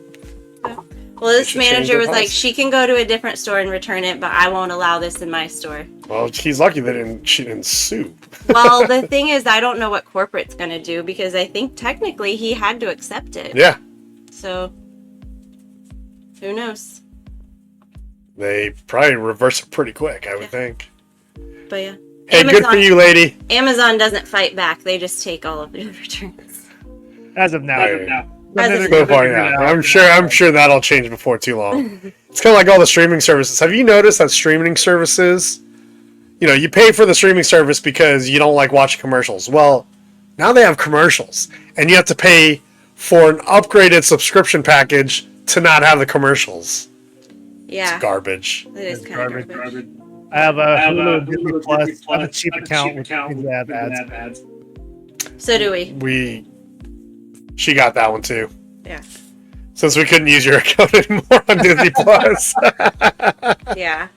well, this manager was like, she can go to a different store and return it, but I won't allow this in my store. Well, he's lucky that she didn't sue. Well, the thing is, I don't know what corporate's going to do, because I think technically he had to accept it. Yeah. So, who knows? They probably reverse it pretty quick, I would think. But yeah. Hey, good for you, lady. Amazon doesn't fight back. They just take all of the returns. As of now. So far, yeah. I'm sure that'll change before too long. It's kind of like all the streaming services. Have you noticed that streaming services, you pay for the streaming service because you don't like watching commercials. Well, now they have commercials, and you have to pay for an upgraded subscription package to not have the commercials. Yeah. It's garbage. It is kind of garbage. I have a Hulu Disney Plus. I have a cheap account with ads. So do we. She got that one too. Yeah. Since we couldn't use your account anymore on Disney Plus. Yeah,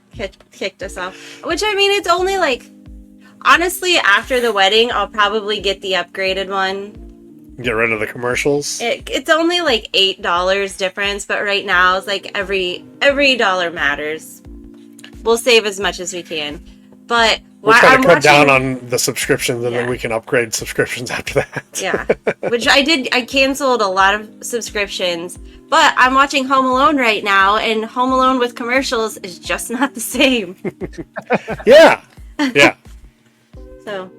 kicked us off. Which, I mean, it's only like, honestly, after the wedding, I'll probably get the upgraded one. Get rid of the commercials. It's only like $8 difference, but right now it's like every dollar matters. We'll save as much as we can. But we'll try to cut down on the subscriptions, and then we can upgrade subscriptions after that. Yeah, which I did. I canceled a lot of subscriptions, but I'm watching Home Alone right now, and Home Alone with commercials is just not the same. Yeah. So,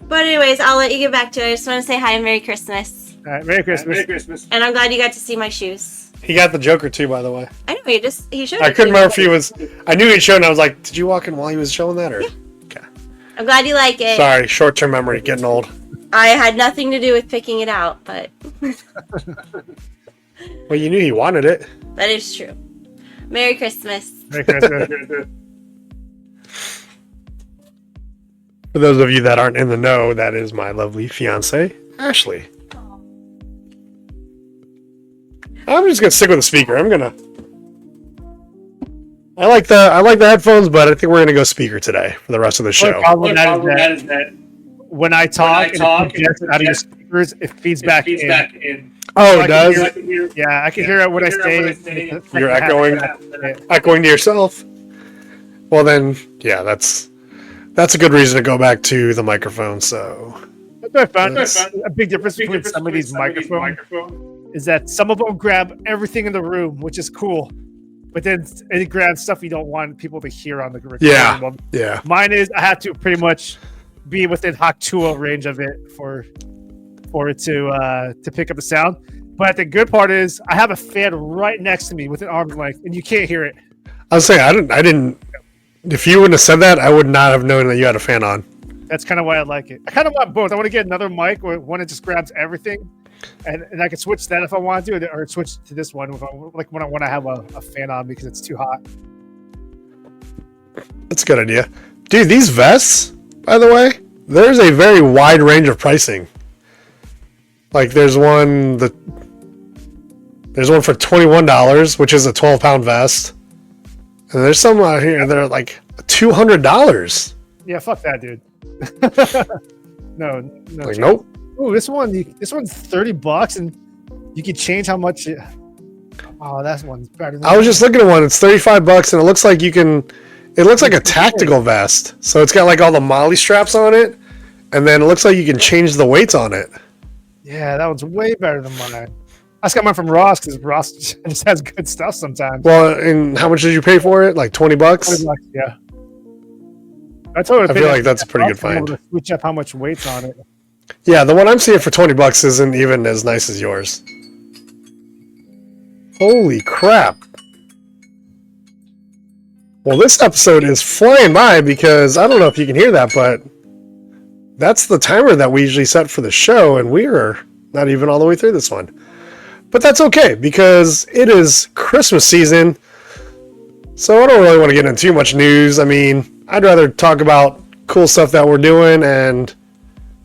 but anyways, I'll let you get back to it. I just want to say hi and Merry Christmas. All right, Merry Christmas. And I'm glad you got to see my shoes. He got the Joker too, by the way. I know, he showed it. I couldn't remember if he was. I knew he'd shown, and I was like, did you walk in while he was showing that? Or? Yeah. Okay. I'm glad you like it. Sorry, short-term memory, getting old. I had nothing to do with picking it out, but. Well, you knew he wanted it. That is true. Merry Christmas. Merry Christmas. For those of you that aren't in the know, that is my lovely fiance, Ashley. I'm just gonna stick with the speaker. I like the headphones, but I think we're gonna go speaker today for the rest of the show. The problem is that when I talk and it gets out of your speakers, it feeds back in. Oh, it does? I can hear it when I say. You're echoing to yourself. Well, then, yeah, that's a good reason to go back to the microphone. So that's what I found. A big difference between some of these microphones is that some of them grab everything in the room, which is cool, but then it grabs stuff you don't want people to hear on the recording. Yeah. Mine is I have to pretty much be within Haktua range of it for it to pick up the sound. But the good part is I have a fan right next to me within arm's length, and you can't hear it. I was saying I didn't. If you wouldn't have said that, I would not have known that you had a fan on. That's kind of why I like it. I kind of want both. I want to get another mic where one that just grabs everything. And I can switch that if I want to, or switch to this one when I have a fan on because it's too hot. That's a good idea. Dude, these vests, by the way, there's a very wide range of pricing. Like there's one for $21, which is a 12-pound vest. And there's some out here that are like $200. Yeah, fuck that, dude. No. Like, nope. Oh, this one's $30, and you can change how much. Oh, that one's better. I was just looking at one. It's $35, and it looks like you can. It looks like a tactical vest. So it's got like all the molly straps on it, and then it looks like you can change the weights on it. Yeah, that one's way better than mine. I just got mine from Ross because Ross just has good stuff sometimes. Well, and how much did you pay for it? Like $20? $20, yeah. I feel like that's a pretty good find. To switch up how much weight's on it. Yeah, the one I'm seeing for $20 isn't even as nice as yours. Holy crap. Well, this episode is flying by because I don't know if you can hear that, but that's the timer that we usually set for the show, and we are not even all the way through this one. But that's okay because it is Christmas season, so I don't really want to get into too much news. I mean, I'd rather talk about cool stuff that we're doing and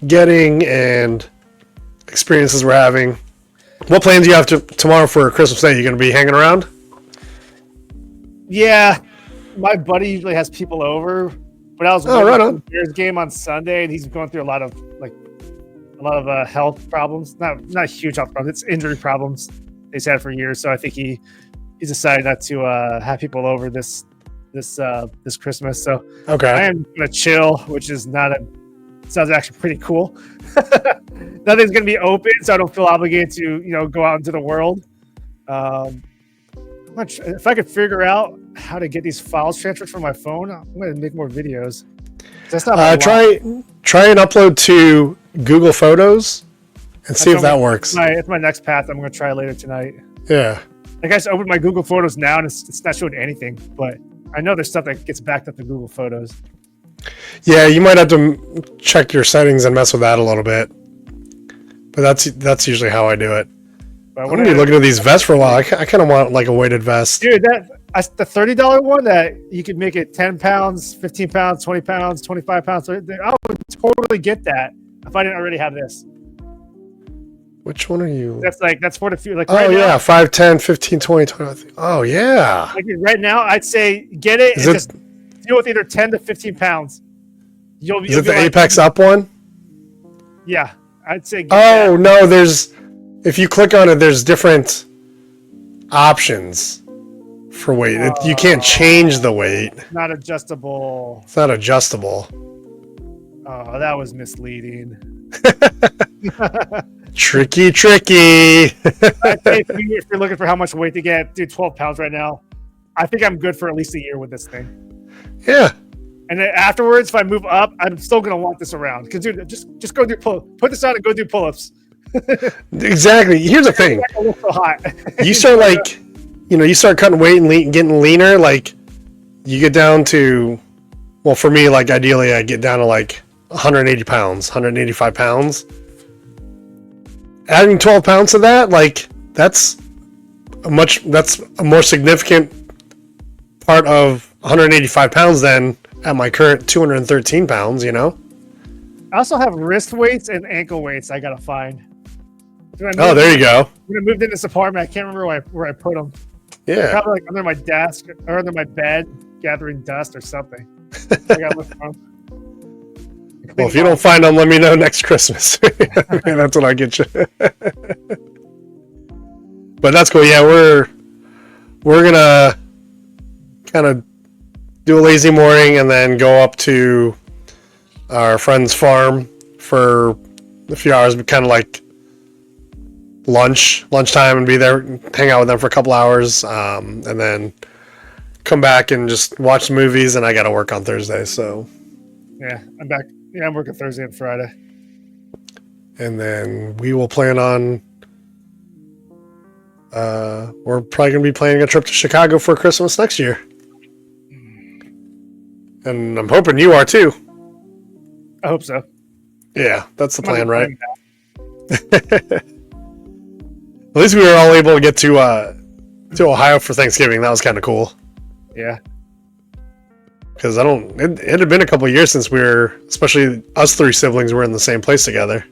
getting and experiences we're having. What plans do you have tomorrow for Christmas Day? You going to be hanging around? Yeah, my buddy usually has people over, but I was watching the Bears game on Sunday, and he's going through a lot of health problems. Not huge health problems. It's injury problems he's had for years. So I think he's decided not to have people over this Christmas. So okay, I am gonna chill, which is sounds actually pretty cool. Nothing's gonna be open, so I don't feel obligated to go out into the world. If I could figure out how to get these files transferred from my phone, I'm gonna make more videos. That's not try and upload to Google Photos and see if that works. It's my next path. I'm gonna try later tonight. Yeah. I guess I opened my Google Photos now, and it's not showing anything, but I know there's stuff that gets backed up to Google Photos. Yeah, you might have to check your settings and mess with that a little bit. But that's usually how I do it. I'm going to be looking at these vests for a while. I kind of want like a weighted vest. Dude, the $30 one that you could make it 10 pounds, 15 pounds, 20 pounds, 25 pounds. I would totally get that if I didn't already have this. Which one are you? That's for the few. Like right now, 5, 10, 15, 20, 20. Oh, yeah. Like right now, I'd say get it and just deal with either 10 to 15 pounds. Is it the Apex Up one? Yeah, I'd say get that. No, if you click on it, there's different options for weight. You can't change the weight. Not adjustable. It's not adjustable. Oh, that was misleading. Tricky. I think if you're looking for how much weight to get, dude, 12 pounds right now. I think I'm good for at least a year with this thing. Yeah. And then afterwards, if I move up, I'm still gonna want this around. Because dude, just go do put this on and go do pull-ups. Exactly. Here's the thing. So hot. You start you start cutting weight and getting leaner. Like you get down to, well, for me, like ideally, I get down to like 180 pounds, 185 pounds. Adding 12 pounds to that, like that's a more significant part of 185 pounds than at my current 213 pounds. I also have wrist weights and ankle weights I gotta find. There you go. When I moved in this apartment, I can't remember where I put them. Yeah. They're probably like under my desk or under my bed, gathering dust or something. I gotta look for them. Well, if you don't find them, let me know next Christmas. That's when I get you. But that's cool. Yeah, we're gonna kind of do a lazy morning and then go up to our friend's farm for a few hours, kind of like lunchtime, and be there, hang out with them for a couple hours, and then come back and just watch movies. And I got to work on Thursday, so yeah, I'm back. Yeah, I'm working Thursday and Friday, and then we will plan on. We're probably gonna be planning a trip to Chicago for Christmas next year, and I'm hoping you are too. I hope so. Yeah, that's the plan, right? At least we were all able to get to Ohio for Thanksgiving. That was kind of cool. Yeah. Because it had been a couple of years since especially us three siblings, were in the same place together.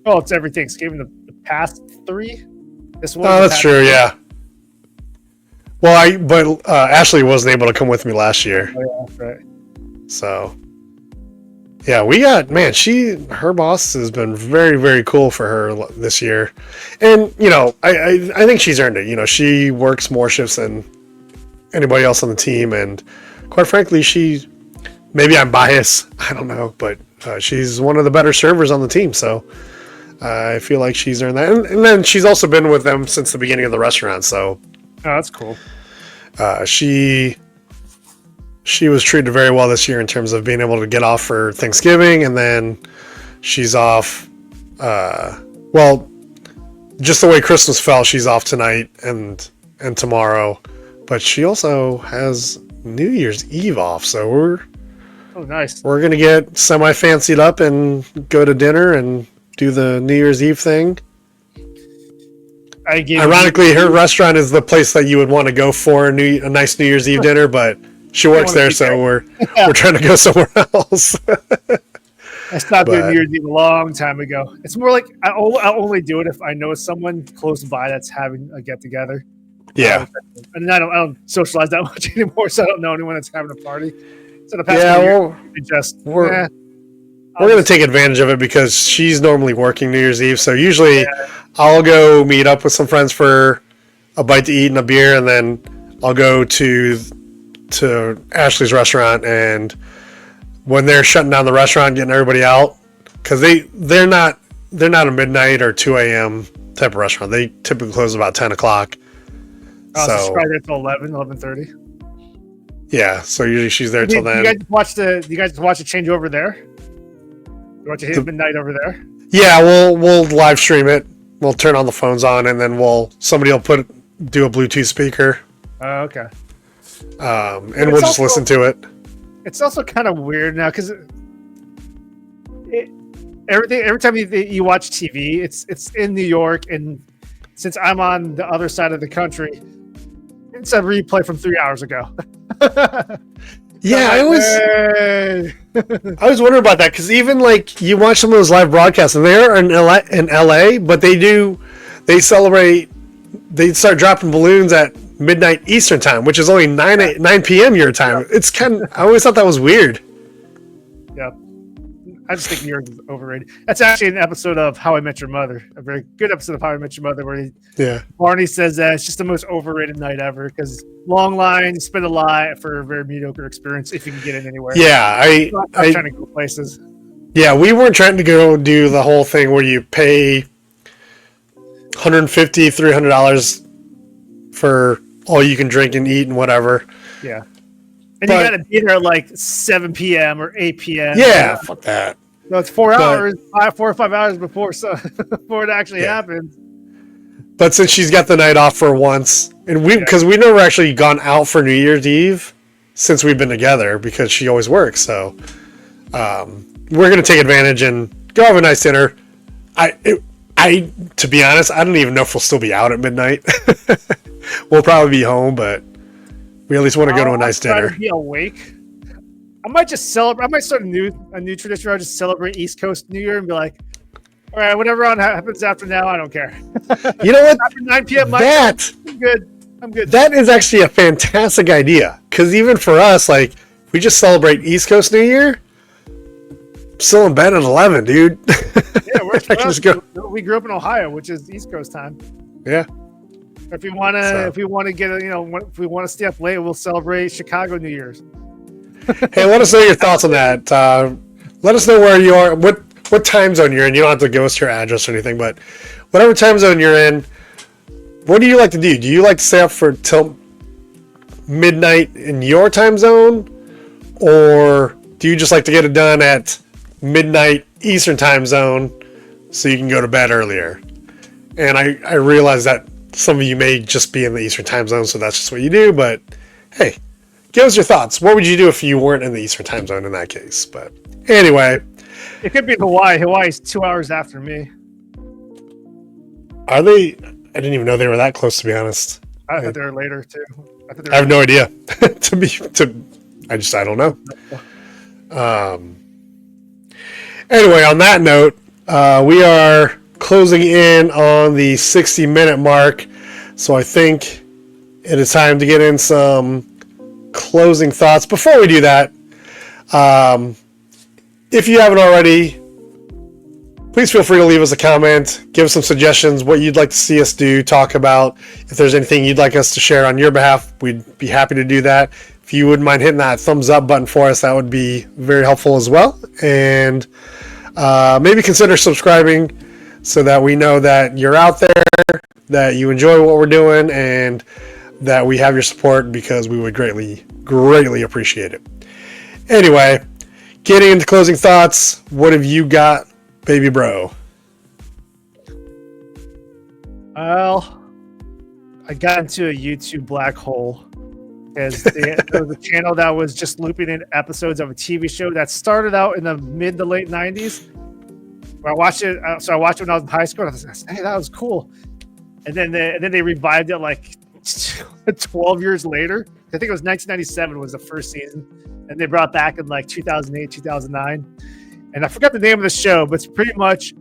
Oh, it's every Thanksgiving the past 3. This one. Oh, that's true. Yeah. Well, but Ashley wasn't able to come with me last year. Oh, yeah, that's right. So. Yeah, her boss has been very, very cool for her this year. And, I think she's earned it. She works more shifts than anybody else on the team. And quite frankly, maybe I'm biased, I don't know, but she's one of the better servers on the team. So I feel like she's earned that. And then she's also been with them since the beginning of the restaurant. So that's cool. She was treated very well this year in terms of being able to get off for Thanksgiving, and then she's off. Well, just the way Christmas fell, she's off tonight and tomorrow, but she also has New Year's Eve off. So we're gonna get semi fancied up and go to dinner and do the New Year's Eve thing. Ironically, her restaurant is the place that you would want to go for a nice New Year's Eve dinner, but she works there, so we're trying to go somewhere else. I stopped doing New Year's Eve a long time ago. It's more like I'll only do it if I know someone close by that's having a get together. Yeah, and I don't socialize that much anymore, so I don't know anyone that's having a party. So the past we're going to take advantage of it because she's normally working New Year's Eve. So usually I'll go meet up with some friends for a bite to eat and a beer, and then I'll go to Ashley's restaurant. And when they're shutting down the restaurant, getting everybody out, because they're not a midnight or 2 a.m. type of restaurant. They typically close about 10 o'clock. So Friday till 11:30. Yeah, so usually she's there till then. You guys watch the changeover there? You watch it midnight over there? Yeah, we'll live stream it. We'll turn all the phones on, and then somebody will do a Bluetooth speaker. Oh, okay. And we'll just listen to it. It's also kind of weird now because every time you watch TV, it's in New York, and since I'm on the other side of the country, it's a replay from 3 hours ago. Yeah, I was wondering about that because even like you watch some of those live broadcasts, and they're in LA, but they celebrate. They start dropping balloons at midnight Eastern time, which is only 9 p.m. your time. Yeah. It's I always thought that was weird. Yeah, I just think New York is overrated. That's actually an episode of How I Met Your Mother, a very good episode of How I Met Your Mother, where Barney says that it's just the most overrated night ever because long line, spend a lot for a very mediocre experience if you can get in anywhere. Yeah, I'm trying to go places. Yeah, we weren't trying to go do the whole thing where you pay $150, $300 for all you can drink and eat and whatever. Yeah. And you got to be there at like 7 p.m. or 8 p.m. Yeah, fuck that. No, it's 4 or 5 hours before it actually happens. But since she's got the night off for once, and because we never actually gone out for New Year's Eve since we've been together because she always works. So we're going to take advantage and go have a nice dinner. To be honest, I don't even know if we'll still be out at midnight. We'll probably be home, but we at least want to go to a nice dinner. To be awake. I might just celebrate. I might start a new tradition where I just celebrate East Coast New Year and be like, all right, whatever happens after now, I don't care. You know what? After 9 p.m. I'm good. That is actually a fantastic idea. Because even for us, like, we just celebrate East Coast New Year. Still in bed at 11, dude. Yeah, we grew up in Ohio, which is East Coast time. Yeah. If we want to get if we want to stay up late, we'll celebrate Chicago New Year's. Hey, let us know your thoughts on that. Let us know where you are, what time zone you're in. You don't have to give us your address or anything, but whatever time zone you're in, what do you like to do? Do you like to stay up till midnight in your time zone, or do you just like to get it done at midnight Eastern time zone so you can go to bed earlier? And I realize that some of you may just be in the Eastern time zone, so that's just what you do, but hey, give us your thoughts. What would you do if you weren't in the Eastern time zone in that case? But anyway. It could be Hawaii. Hawaii's 2 hours after me. Are they? I didn't even know they were that close, to be honest. I thought they were later, too. I have no idea. I don't know. Anyway, on that note, we are closing in on the 60-minute mark, so I think it is time to get in some closing thoughts. Before we do that, if you haven't already, please feel free to leave us a comment, give us some suggestions, what you'd like to see us do, talk about. If there's anything you'd like us to share on your behalf, we'd be happy to do that. If you wouldn't mind hitting that thumbs up button for us, that would be very helpful as well. And maybe consider subscribing so that we know that you're out there, that you enjoy what we're doing, and that we have your support, because we would greatly appreciate it. Anyway, getting into closing thoughts, what have you got, baby bro? Well, I got into a YouTube black hole because there was a channel that was just looping in episodes of a TV show that started out in the mid to late 90s. I watched it. So I watched it when I was in high school. And I was like, hey, that was cool. And then they revived it like 12 years later. I think it was 1997 was the first season. And they brought it back in like 2008, 2009. And I forgot the name of the show, but it's pretty much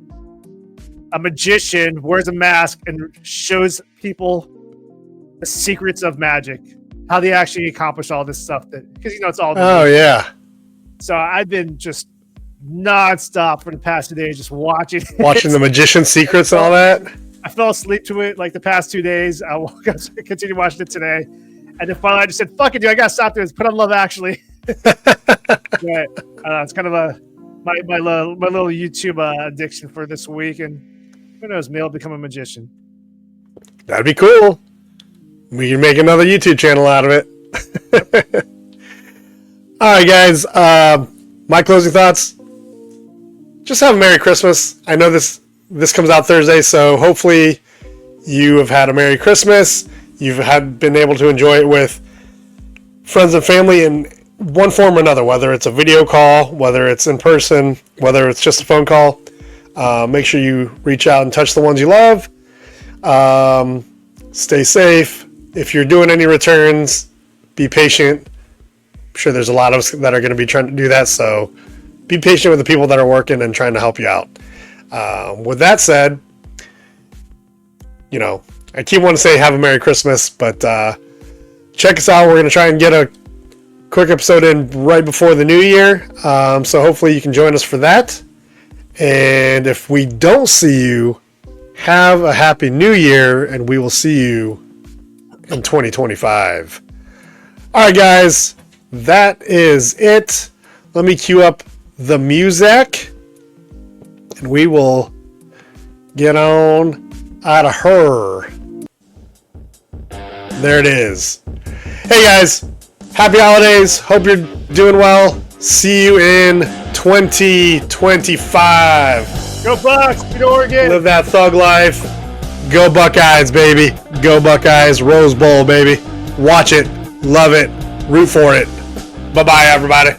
a magician wears a mask and shows people the secrets of magic, how they actually accomplish all this stuff. Because it's all. Oh yeah. So I've been just nonstop for the past 2 days, just watching the magician secrets and all that. I fell asleep to it like the past 2 days. I woke up, continued watching it today, and then finally I just said, "Fuck it, dude! I gotta stop this. Put on Love Actually." But, it's kind of my little YouTube addiction for this week, and who knows, maybe I'll become a magician. That'd be cool. We can make another YouTube channel out of it. All right, guys. My closing thoughts. Just have a Merry Christmas. I know this comes out Thursday, so hopefully you have had a Merry Christmas. You've been able to enjoy it with friends and family in one form or another, whether it's a video call, whether it's in person, whether it's just a phone call. Make sure you reach out and touch the ones you love. Stay safe. If you're doing any returns, be patient. I'm sure there's a lot of us that are going to be trying to do that, so be patient with the people that are working and trying to help you out. With that said, I keep wanting to say have a Merry Christmas, but check us out. We're going to try and get a quick episode in right before the new year, so hopefully you can join us for that. And if we don't see you, have a happy new year, and we will see you in 2025. All right, guys, that is it. Let me cue up the music, and we will get on out of her. There it is. Hey, guys, happy holidays. Hope you're doing well. See you in 2025. Go Bucks! Beat Oregon! Live that thug life. Go Buckeyes, baby. Go Buckeyes. Rose Bowl, baby. Watch it. Love it. Root for it. Bye-bye, everybody.